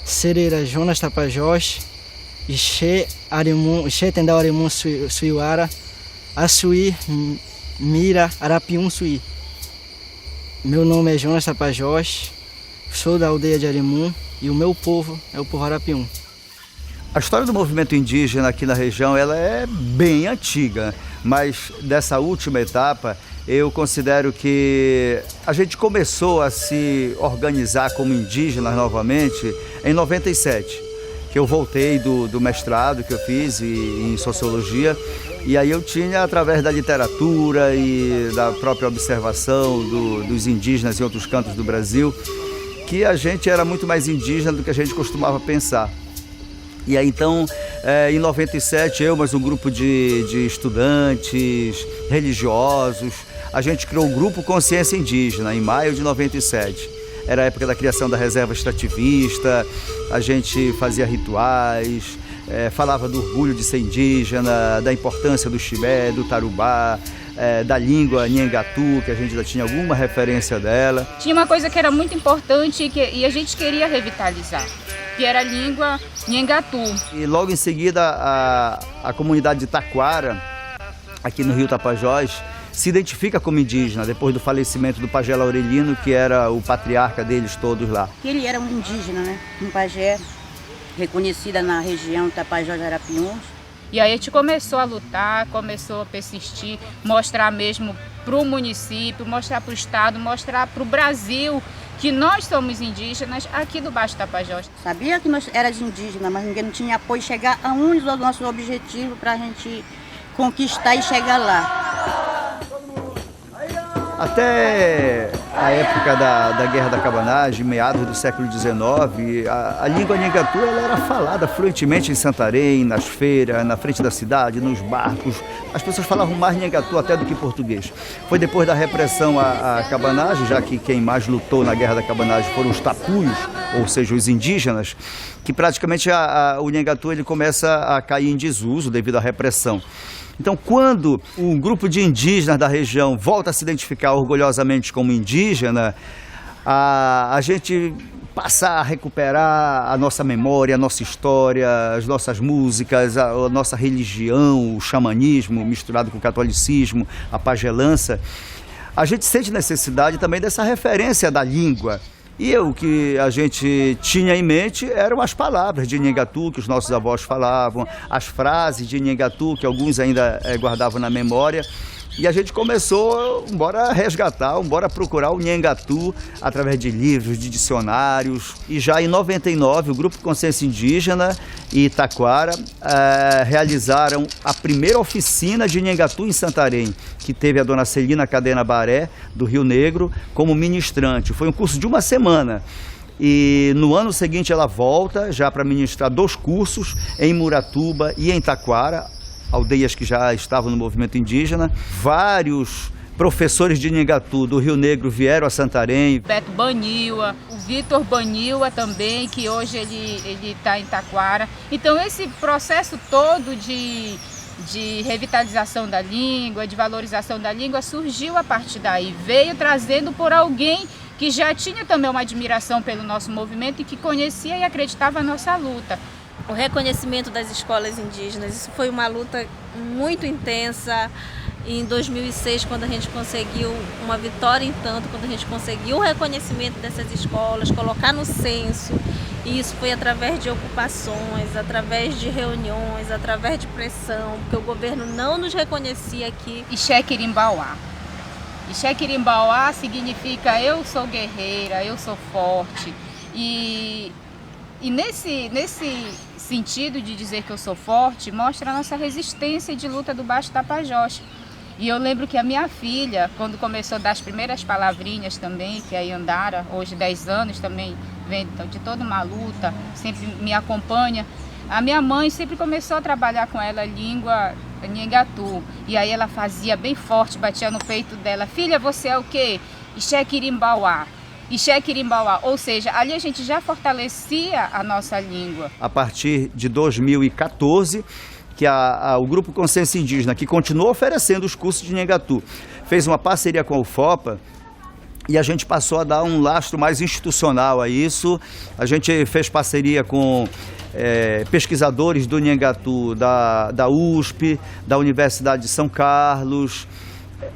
Sereira Jonas Tapajós, Ixê Tendau Arimun Suiuara, Açuí Mira Arapium Suí. Meu nome é Jonas Tapajós, sou da aldeia de Arimun e o meu povo é o povo Arapium. A história do movimento indígena aqui na região ela é bem antiga, mas dessa última etapa eu considero que a gente começou a se organizar como indígenas novamente em 97, que eu voltei do mestrado que eu fiz em Sociologia, e aí eu tinha, através da literatura e da própria observação dos indígenas em outros cantos do Brasil, que a gente era muito mais indígena do que a gente costumava pensar. E aí então, em 97, eu mais um grupo de estudantes, religiosos, a gente criou o Grupo Consciência Indígena, em maio de 97. Era a época da criação da reserva extrativista, a gente fazia rituais, falava do orgulho de ser indígena, da importância do chibé, do tarubá, da língua Nhengatu, que a gente já tinha alguma referência dela. Tinha uma coisa que era muito importante e a gente queria revitalizar, que era a língua Nhengatu. E logo em seguida a comunidade de Taquara, aqui no Rio Tapajós, se identifica como indígena, depois do falecimento do pajé Laurelino, que era o patriarca deles todos lá. Ele era um indígena, né? Um pajé reconhecida na região Tapajós de Arapiuns. E aí a gente começou a lutar, começou a persistir, mostrar mesmo para o município, mostrar para o estado, mostrar para o Brasil que nós somos indígenas aqui do Baixo Tapajós. Sabia que nós éramos indígenas, mas ninguém não tinha apoio chegar aonde o nosso objetivo para a gente conquistar e chegar lá. Até a época da Guerra da Cabanagem, meados do século XIX, a língua Nhengatu ela era falada fluentemente em Santarém, nas feiras, na frente da cidade, nos barcos. As pessoas falavam mais Nhengatu até do que português. Foi depois da repressão à cabanagem, já que quem mais lutou na Guerra da Cabanagem foram os tapuios, ou seja, os indígenas, que praticamente o Nhengatu ele começa a cair em desuso devido à repressão. Então, quando um grupo de indígenas da região volta a se identificar orgulhosamente como indígena, a gente passa a recuperar a nossa memória, a nossa história, as nossas músicas, a nossa religião, o xamanismo misturado com o catolicismo, a pagelança. A gente sente necessidade também dessa referência da língua. E o que a gente tinha em mente eram as palavras de Nhengatu que os nossos avós falavam, as frases de Nhengatu que alguns ainda guardavam na memória. E a gente começou, bora resgatar, bora procurar o Nhengatu através de livros, de dicionários. E já em 99, o Grupo Consciência Indígena e Taquara realizaram a primeira oficina de Nhengatu em Santarém, que teve a dona Celina Cadena Baré, do Rio Negro, como ministrante. Foi um curso de uma semana. E no ano seguinte ela volta já para ministrar 2 cursos em Muratuba e em Taquara, aldeias que já estavam no movimento indígena. Vários professores de Nhengatu do Rio Negro vieram a Santarém. Beto Baniwa, o Vitor Baniwa também, que hoje ele está em Taquara. Então esse processo todo de revitalização da língua, de valorização da língua, surgiu a partir daí. Veio trazendo por alguém que já tinha também uma admiração pelo nosso movimento e que conhecia e acreditava na nossa luta. O reconhecimento das escolas indígenas, isso foi uma luta muito intensa. Em 2006, quando a gente conseguiu uma vitória em tanto, quando a gente conseguiu o reconhecimento dessas escolas, colocar no censo, e isso foi através de ocupações, através de reuniões, através de pressão, porque o governo não nos reconhecia aqui. Ixé Quirimbauá. Ixé Quirimbauá significa eu sou guerreira, eu sou forte. E nesse sentido de dizer que eu sou forte, mostra a nossa resistência de luta do Baixo Tapajós. E eu lembro que a minha filha, quando começou a dar as primeiras palavrinhas também, que é a Yandara, hoje 10 anos também, vem de toda uma luta, sempre me acompanha. A minha mãe sempre começou a trabalhar com ela a língua Nhengatu. E aí ela fazia bem forte, batia no peito dela. Filha, você é o quê? Ixé Quirimbauá. Ixé Quirimbauá, ou seja, ali a gente já fortalecia a nossa língua. A partir de 2014, que o Grupo Consciência Indígena, que continuou oferecendo os cursos de Nhengatu, fez uma parceria com a UFOPA e a gente passou a dar um lastro mais institucional a isso. A gente fez parceria com pesquisadores do Nhengatu, da USP, da Universidade de São Carlos.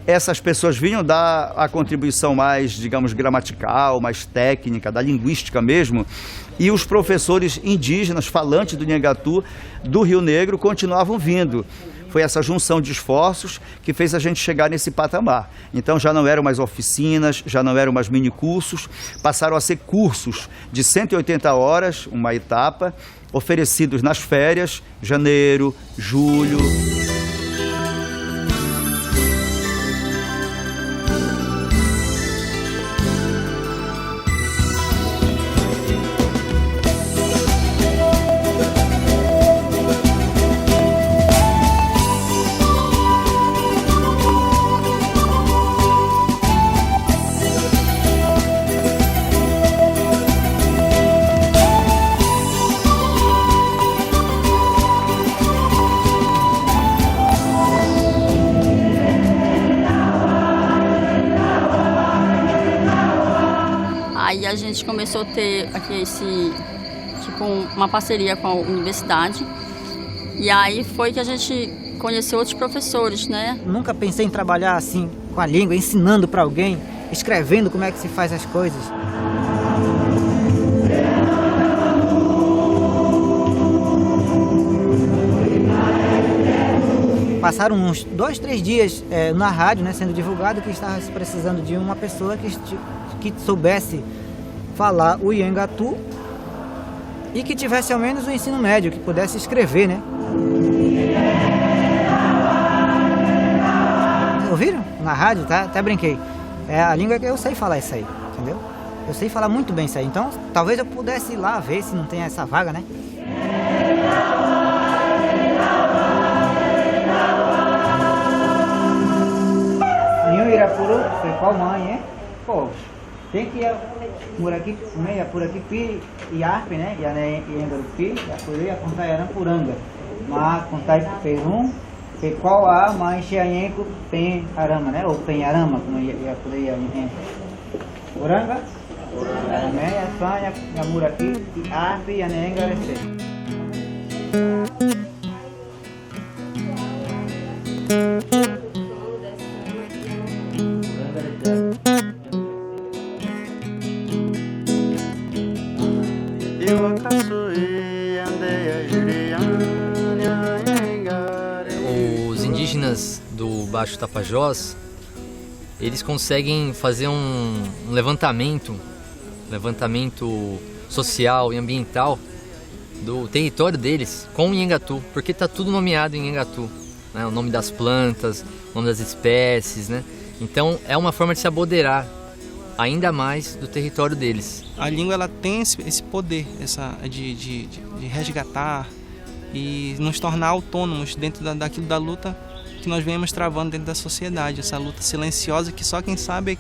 Essas pessoas vinham dar a contribuição mais, digamos, gramatical, mais técnica, da linguística mesmo, e os professores indígenas, falantes do Nhengatu, do Rio Negro, continuavam vindo. Foi essa junção de esforços que fez a gente chegar nesse patamar. Então já não eram mais oficinas, já não eram mais minicursos, passaram a ser cursos de 180 horas, uma etapa, oferecidos nas férias, janeiro, julho. Aí a gente começou a ter aqui uma parceria com a universidade. E aí foi que a gente conheceu outros professores, né? Nunca pensei em trabalhar assim com a língua, ensinando para alguém, escrevendo como é que se faz as coisas. Passaram uns 2, 3 dias na rádio, né, sendo divulgado que estava se precisando de uma pessoa que soubesse falar o Nhengatu e que tivesse ao menos o ensino médio, que pudesse escrever, né? Ouviram? Na rádio, tá? Até brinquei. É a língua que eu sei falar isso aí, entendeu? Eu sei falar muito bem isso aí. Então, talvez eu pudesse ir lá ver se não tem essa vaga, né? Ninho Irapuru, foi qual mãe, hein? Pô, tem que ir por aqui, meia por aqui, pi e arpe, né? E a Engarupi, e a Curia, a Contai Arampuranga. Mas Contai Perum, que qual a mãe Xianhenco Pen Arama, né? Ou Pen Arama, como ia por aí, Uranga, meia, Sanha, Yamuraki, e arpe e a Engarupi. Os indígenas do Baixo Tapajós, eles conseguem fazer um levantamento social e ambiental do território deles com o Nhengatu, porque está tudo nomeado em Nhengatu, né? O nome das plantas, o nome das espécies, né? Então é uma forma de se apoderar ainda mais do território deles. A língua ela tem esse poder de resgatar e nos tornar autônomos dentro daquilo da luta que nós vemos travando dentro da sociedade, essa luta silenciosa que só quem sabe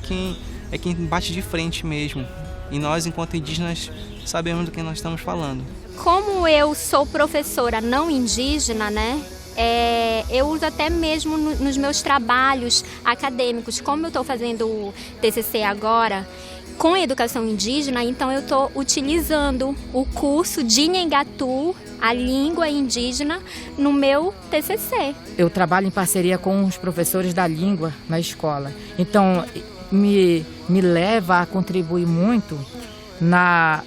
é quem bate de frente mesmo. E nós, enquanto indígenas, sabemos do que nós estamos falando. Como eu sou professora não indígena, né? Eu uso até mesmo nos meus trabalhos acadêmicos. Como eu estou fazendo o TCC agora com educação indígena, então eu estou utilizando o curso de Nhengatu, a língua indígena, no meu TCC. Eu trabalho em parceria com os professores da língua na escola. Então, me leva a contribuir muito na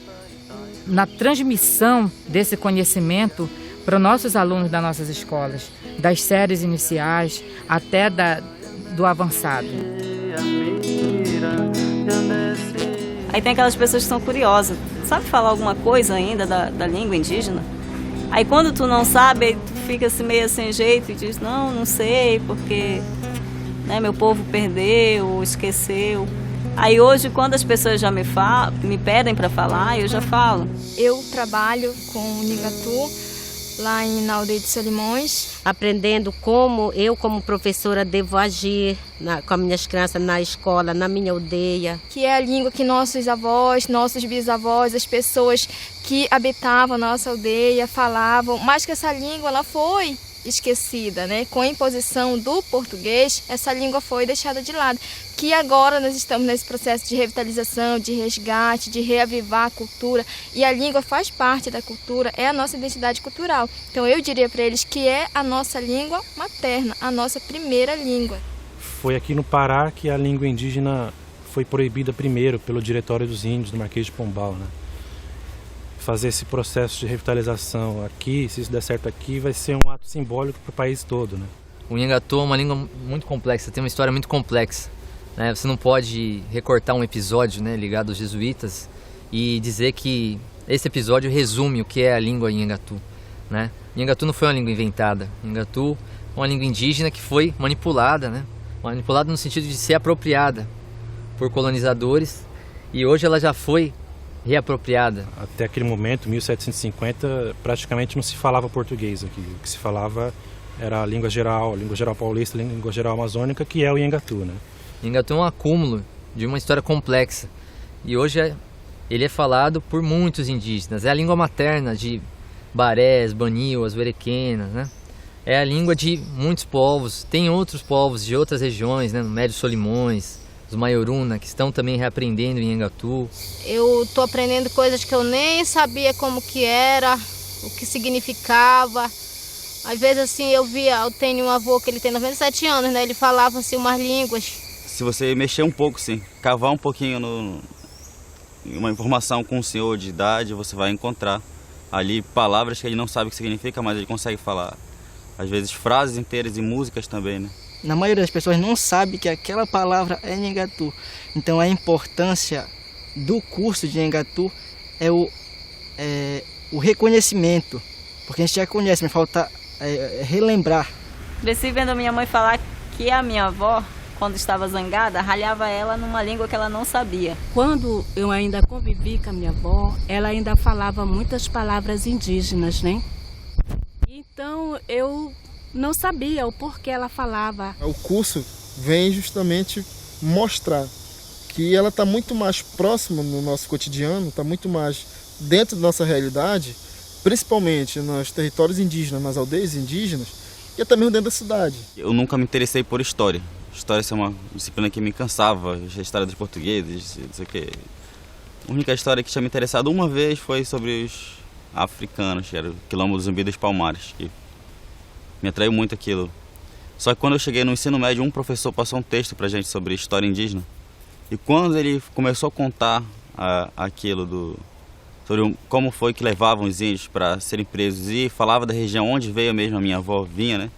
transmissão desse conhecimento para os nossos alunos das nossas escolas, das séries iniciais até do avançado. Aí tem aquelas pessoas que são curiosas, sabe falar alguma coisa ainda da língua indígena? Aí quando tu não sabe, aí tu fica assim meio sem jeito e diz, não sei, porque meu povo perdeu, esqueceu. Aí hoje, quando as pessoas já me pedem para falar, eu já falo. Eu trabalho com o Nhengatu lá na aldeia de Solimões. Aprendendo como eu, como professora, devo agir com as minhas crianças na escola, na minha aldeia. Que é a língua que nossos avós, nossos bisavós, as pessoas que habitavam a nossa aldeia falavam. Mas que essa língua ela foi esquecida, né? Com a imposição do português, essa língua foi deixada de lado. Que agora nós estamos nesse processo de revitalização, de resgate, de reavivar a cultura. E a língua faz parte da cultura, é a nossa identidade cultural. Então eu diria para eles que é a nossa língua materna, a nossa primeira língua. Foi aqui no Pará que a língua indígena foi proibida primeiro pelo Diretório dos Índios do Marquês de Pombal, né? Fazer esse processo de revitalização aqui, se isso der certo aqui, vai ser um ato simbólico para o país todo, né? O Nhangatu é uma língua muito complexa, tem uma história muito complexa, né? Você não pode recortar um episódio, né, ligado aos jesuítas e dizer que esse episódio resume o que é a língua Nhangatu, né? Nhangatu não foi uma língua inventada. Nhangatu é uma língua indígena que foi manipulada, né? Manipulada no sentido de ser apropriada por colonizadores, e hoje ela já foi reapropriada. Até aquele momento, 1750, praticamente não se falava português aqui. O que se falava era a língua geral paulista, a língua geral amazônica, que é o Nhangatu, né? Nhangatu é um acúmulo de uma história complexa. E hoje ele é falado por muitos indígenas. É a língua materna de Barés, Baniuas, Werequenas, né? É a língua de muitos povos. Tem outros povos de outras regiões, né? No Médio Solimões, os Maioruna, que estão também reaprendendo em Nhangatu. Eu estou aprendendo coisas que eu nem sabia como que era, o que significava. Às vezes assim eu tenho um avô que ele tem 97 anos, né? Ele falava assim umas línguas. Se você mexer um pouco, sim, cavar um pouquinho em uma informação com um senhor de idade, você vai encontrar ali palavras que ele não sabe o que significa, mas ele consegue falar. Às vezes frases inteiras e músicas também, né? Na maioria das pessoas não sabe que aquela palavra é Nhangatu. Então a importância do curso de Nhangatu é o reconhecimento. Porque a gente já conhece, mas falta relembrar. Cresci vendo a minha mãe falar que a minha avó, quando estava zangada, ralhava ela numa língua que ela não sabia. Quando eu ainda convivi com a minha avó, ela ainda falava muitas palavras indígenas, né? Então eu não sabia o porquê ela falava. O curso vem justamente mostrar que ela está muito mais próxima no nosso cotidiano, está muito mais dentro da nossa realidade, principalmente nos territórios indígenas, nas aldeias indígenas e até mesmo dentro da cidade. Eu nunca me interessei por história. História é uma disciplina que me cansava, a história dos portugueses, não sei o quê. A única história que tinha me interessado uma vez foi sobre os africanos, que era o Quilombo do Zumbi dos Palmares, que me atraiu muito aquilo. Só que quando eu cheguei no ensino médio, um professor passou um texto pra gente sobre história indígena. E quando ele começou a contar aquilo sobre como foi que levavam os índios para serem presos e falava da região onde veio mesmo a minha avó vinha, né?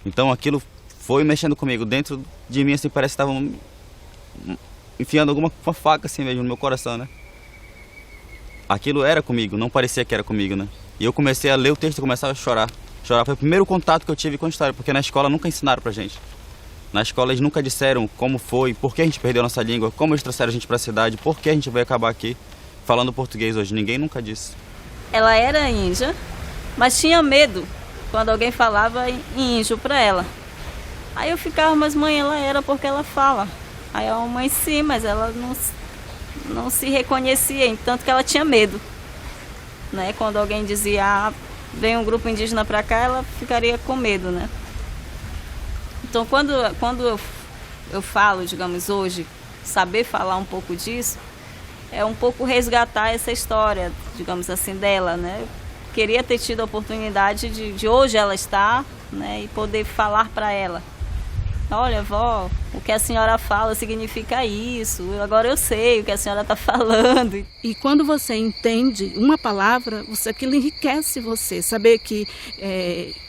Então aquilo foi mexendo comigo dentro de mim, assim, parece que estavam enfiando alguma faca assim mesmo no meu coração, né? Aquilo era comigo, não parecia que era comigo, né? E eu comecei a ler o texto e começava a chorar. Chorar foi o primeiro contato que eu tive com a história, porque na escola nunca ensinaram pra gente. Na escola eles nunca disseram como foi, por que a gente perdeu a nossa língua, como eles trouxeram a gente pra cidade, por que a gente veio acabar aqui falando português hoje. Ninguém nunca disse. Ela era índia, mas tinha medo quando alguém falava em índio pra ela. Aí eu ficava, mas mãe, ela era porque ela fala. Aí a mãe sim, mas ela não se reconhecia, tanto que ela tinha medo. Né? Quando alguém dizia, vem um grupo indígena para cá, ela ficaria com medo, né? Então, quando eu falo, digamos, hoje, saber falar um pouco disso, é um pouco resgatar essa história, digamos assim, dela, né? Eu queria ter tido a oportunidade de hoje ela estar, né, e poder falar para ela. Olha, vó, o que a senhora fala significa isso, agora eu sei o que a senhora está falando. E quando você entende uma palavra, aquilo enriquece você. Saber que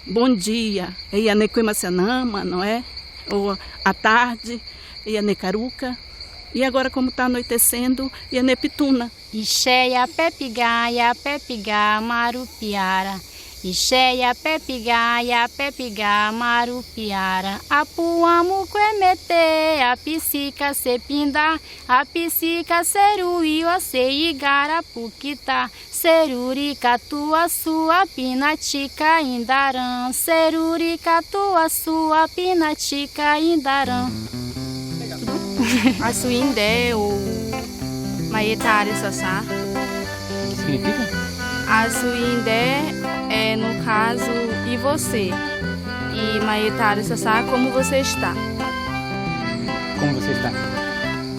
bom dia é Ianequemacianama, não é? Ou à tarde é Ianecaruca. E agora, como está anoitecendo, Ianepituna. Ixéia, pepigá, marupiara. Ixéia, pepigá, marupiara. Apuamu quemete, a psica sepinda, a psica seruio, a seigara puquita. Serurica tua sua pinatica indaram. Serurica tua sua pinatica indaram. Asuindé ou Maietari Sassá. O que significa? Asuindé é, no caso, e você? E Maetara Sassá, como você está? Como você está?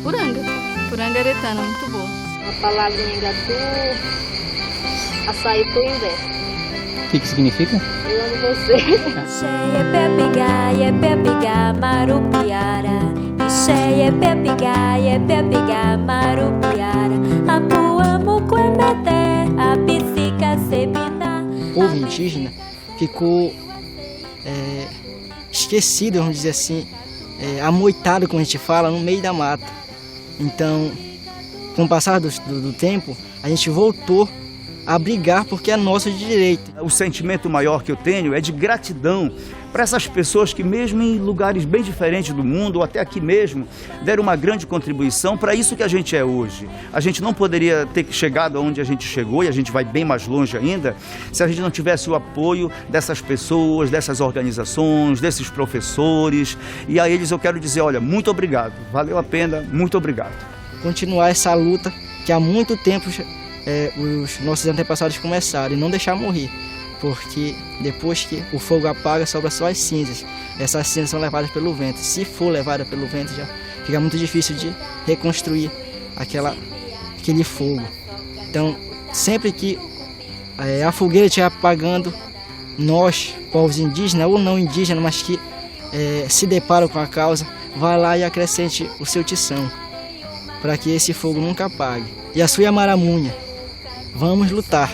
Puranga. Puranga aretana, muito boa. A palavra em Engatu, açaí tuindé. O que significa? Eu amo você. Cheia pepiga marupiara. Cheia pepiga marupiara. Apuamo quembete, a psica sebina. O povo indígena ficou esquecido, vamos dizer assim, amoitado, como a gente fala, no meio da mata. Então, com o passar do tempo, a gente voltou a brigar porque é nosso de direito. O sentimento maior que eu tenho é de gratidão para essas pessoas que mesmo em lugares bem diferentes do mundo, ou até aqui mesmo, deram uma grande contribuição para isso que a gente é hoje. A gente não poderia ter chegado aonde a gente chegou, e a gente vai bem mais longe ainda, se a gente não tivesse o apoio dessas pessoas, dessas organizações, desses professores. E a eles eu quero dizer, olha, muito obrigado, valeu a pena, muito obrigado. Continuar essa luta que há muito tempo os nossos antepassados começaram e não deixar morrer, porque depois que o fogo apaga, sobra só as cinzas. Essas cinzas são levadas pelo vento. Se for levada pelo vento, já fica muito difícil de reconstruir aquele fogo. Então, sempre que a fogueira estiver apagando, nós, povos indígenas ou não indígenas, mas que se deparam com a causa, vá lá e acrescente o seu tição, para que esse fogo nunca apague. E a sua maramunha, vamos lutar.